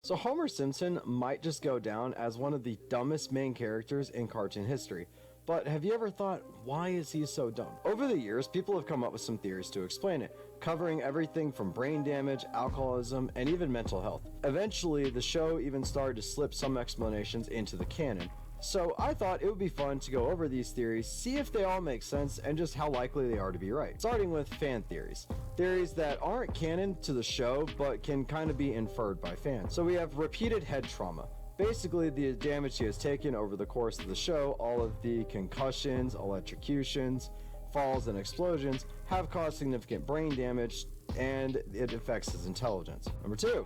So Homer Simpson might just go down as one of the dumbest main characters in cartoon history. But have you ever thought, why is he so dumb? Over the years, people have come up with some theories to explain it, covering everything from brain damage, alcoholism, and even mental health. Eventually, the show even started to slip some explanations into the canon. So I thought it would be fun to go over these theories, see if they all make sense, and just how likely they are to be right. Starting with fan theories. Theories that aren't canon to the show, but can kind of be inferred by fans. So we have repeated head trauma. Basically, the damage he has taken over the course of the show, all of the concussions, electrocutions, falls, and explosions, have caused significant brain damage, and it affects his intelligence. Number 2.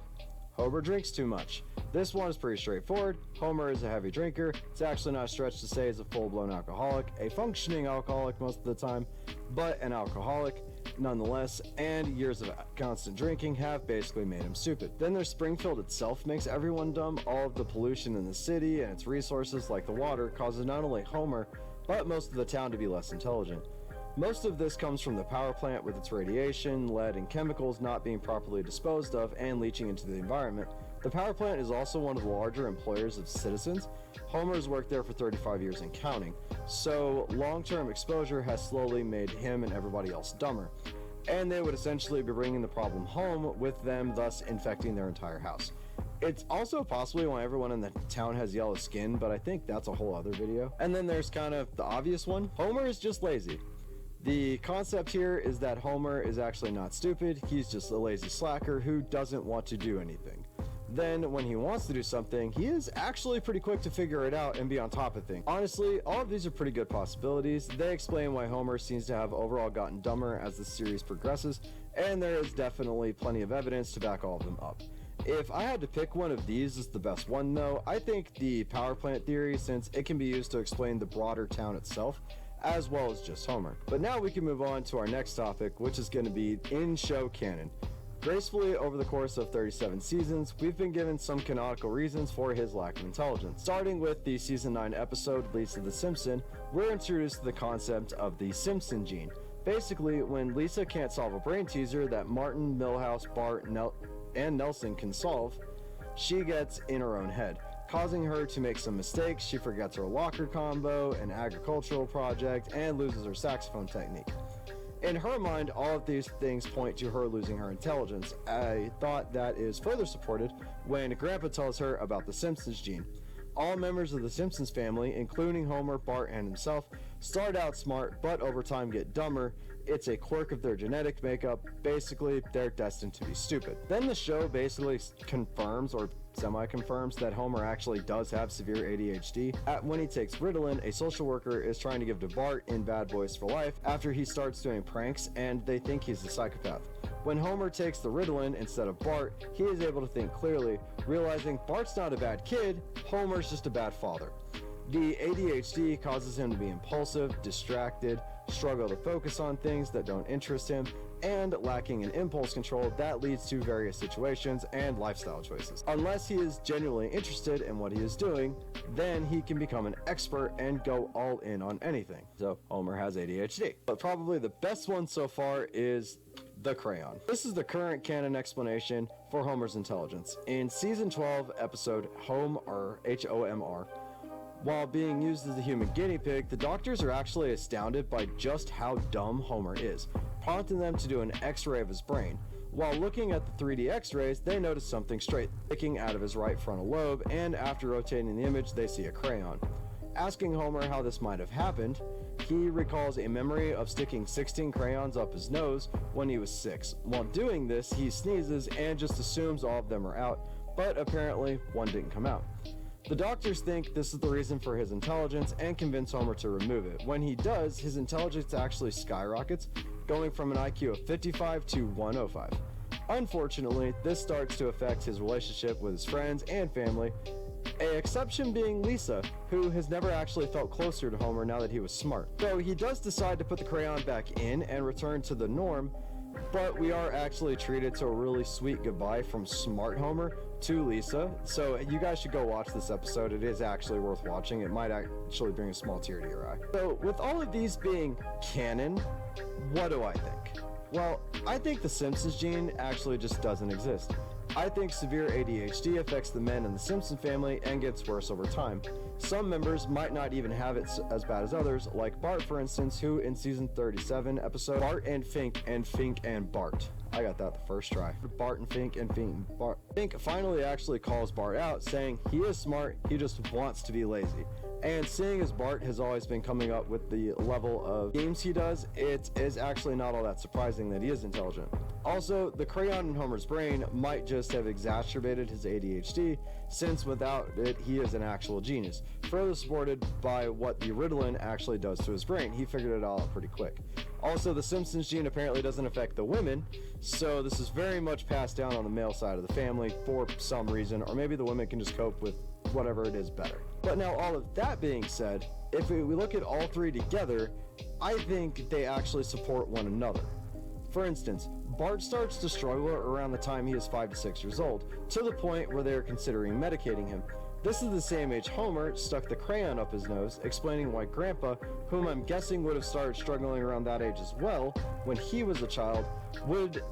Homer drinks too much. This one is pretty straightforward. Homer is a heavy drinker. It's actually not a stretch to say he's a full-blown alcoholic, a functioning alcoholic most of the time, but an alcoholic nonetheless, and years of constant drinking have basically made him stupid. Then there's Springfield itself makes everyone dumb. All of the pollution in the city and its resources like the water causes not only Homer, but most of the town to be less intelligent. Most of this comes from the power plant with its radiation, lead, and chemicals not being properly disposed of and leaching into the environment. The power plant is also one of the larger employers of citizens. Homer's worked there for 35 years and counting, so long-term exposure has slowly made him and everybody else dumber. And they would essentially be bringing the problem home with them, thus infecting their entire house. It's also possibly why everyone in the town has yellow skin, but I think that's a whole other video. And then there's kind of the obvious one. Homer is just lazy. The concept here is that Homer is actually not stupid, he's just a lazy slacker who doesn't want to do anything. Then, when he wants to do something, he is actually pretty quick to figure it out and be on top of things. Honestly, all of these are pretty good possibilities. They explain why Homer seems to have overall gotten dumber as the series progresses, and there is definitely plenty of evidence to back all of them up. If I had to pick one of these as the best one though, I think the power plant theory, since it can be used to explain the broader town itself, as well as just Homer. But now we can move on to our next topic, which is going to be in-show canon. Gracefully, over the course of 37 seasons, we've been given some canonical reasons for his lack of intelligence. Starting with the season 9 episode, Lisa the Simpson, we're introduced to the concept of the Simpson gene. Basically, when Lisa can't solve a brain teaser that Martin, Milhouse, Bart, and Nelson can solve, she gets in her own head, causing her to make some mistakes. She forgets her locker combo, an agricultural project, and loses her saxophone technique. In her mind, all of these things point to her losing her intelligence. I thought that is further supported when Grandpa tells her about the Simpsons gene. All members of the Simpsons family, including Homer, Bart, and himself, start out smart, but over time get dumber. It's a quirk of their genetic makeup. Basically, they're destined to be stupid. Then the show basically confirms, or semi-confirms, that Homer actually does have severe ADHD. When he takes Ritalin, a social worker is trying to give to Bart in Bad Boys for Life after he starts doing pranks, and they think he's a psychopath. When Homer takes the Ritalin instead of Bart, he is able to think clearly, realizing Bart's not a bad kid, Homer's just a bad father. The ADHD causes him to be impulsive, distracted, struggle to focus on things that don't interest him, and lacking in impulse control that leads to various situations and lifestyle choices. Unless he is genuinely interested in what he is doing, then he can become an expert and go all in on anything. So Homer has ADHD. But probably the best one so far is the crayon. This is the current canon explanation for Homer's intelligence. In season 12 episode Homer, H-O-M-R, while being used as a human guinea pig, the doctors are actually astounded by just how dumb Homer is, prompting them to do an x-ray of his brain. While looking at the 3D x-rays, they notice something straight sticking out of his right frontal lobe, and after rotating the image, they see a crayon. Asking Homer how this might have happened, he recalls a memory of sticking 16 crayons up his nose when he was 6. While doing this, he sneezes and just assumes all of them are out, but apparently one didn't come out. The doctors think this is the reason for his intelligence and convince Homer to remove it. When he does, his intelligence actually skyrockets, going from an IQ of 55 to 105. Unfortunately, this starts to affect his relationship with his friends and family, an exception being Lisa, who has never actually felt closer to Homer now that he was smart. So he does decide to put the crayon back in and return to the norm, but we are actually treated to a really sweet goodbye from smart Homer to Lisa. So you guys should go watch this episode. It is actually worth watching. It might actually bring a small tear to your eye. So with all of these being canon, what do I think? Well, I think the Simpsons gene actually just doesn't exist. I think severe ADHD affects the men in the Simpson family and gets worse over time. Some members might not even have it as bad as others, like Bart for instance, who in season 37 episode Bart and Fink and Bart. I got that the first try. Bart and Fink and Bart. Fink finally actually calls Bart out, saying he is smart, he just wants to be lazy. And seeing as Bart has always been coming up with the level of games he does, it is actually not all that surprising that he is intelligent. Also, the crayon in Homer's brain might just have exacerbated his ADHD, since without it, he is an actual genius. Further supported by what the Ritalin actually does to his brain. He figured it all out pretty quick. Also, the Simpsons gene apparently doesn't affect the women, so this is very much passed down on the male side of the family for some reason, or maybe the women can just cope with whatever it is better. But now, all of that being said, if we look at all three together, I think they actually support one another. For instance, Bart starts to struggle around the time he is 5 to 6 years old, to the point where they are considering medicating him. This is the same age Homer stuck the crayon up his nose, explaining why Grandpa, whom I'm guessing would have started struggling around that age as well when he was a child, would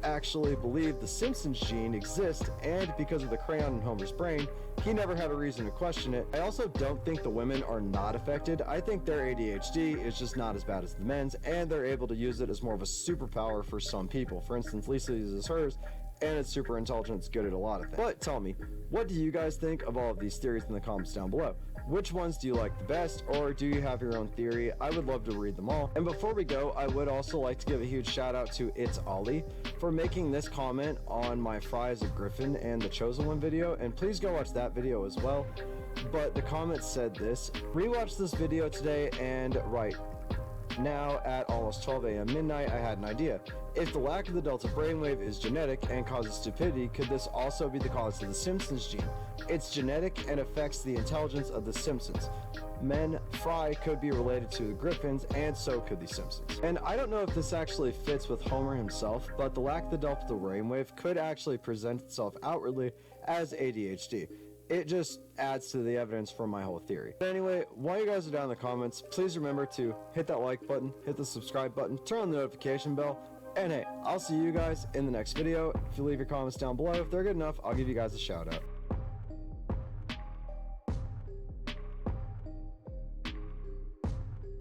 actually believe the Simpsons gene exists, and because of the crayon in Homer's brain, he never had a reason to question it. I also don't think the women are not affected. I think their ADHD is just not as bad as the men's, and they're able to use it as more of a superpower for some people. For instance, Lisa uses hers, and it's super intelligent, it's good at a lot of things. But tell me, what do you guys think of all of these theories in the comments down below? Which ones do you like the best, or do you have your own theory? I would love to read them all. And before we go, I would also like to give a huge shout out to It's Ollie for making this comment on my Fry as a Griffin and the Chosen One video, and please go watch that video as well. But the comment said this: rewatched this video today and right now at almost 12 a.m. midnight, I had an idea. If the lack of the delta brainwave is genetic and causes stupidity, could this also be the cause of the Simpsons gene? It's genetic and affects the intelligence of the Simpsons. Men, Fry could be related to the Griffins, and so could the Simpsons. And I don't know if this actually fits with Homer himself, but the lack of the delta brainwave could actually present itself outwardly as ADHD. It just adds to the evidence for my whole theory. But anyway, while you guys are down in the comments, please remember to hit that like button, hit the subscribe button, turn on the notification bell, and hey, I'll see you guys in the next video. If you leave your comments down below, if they're good enough, I'll give you guys a shout out.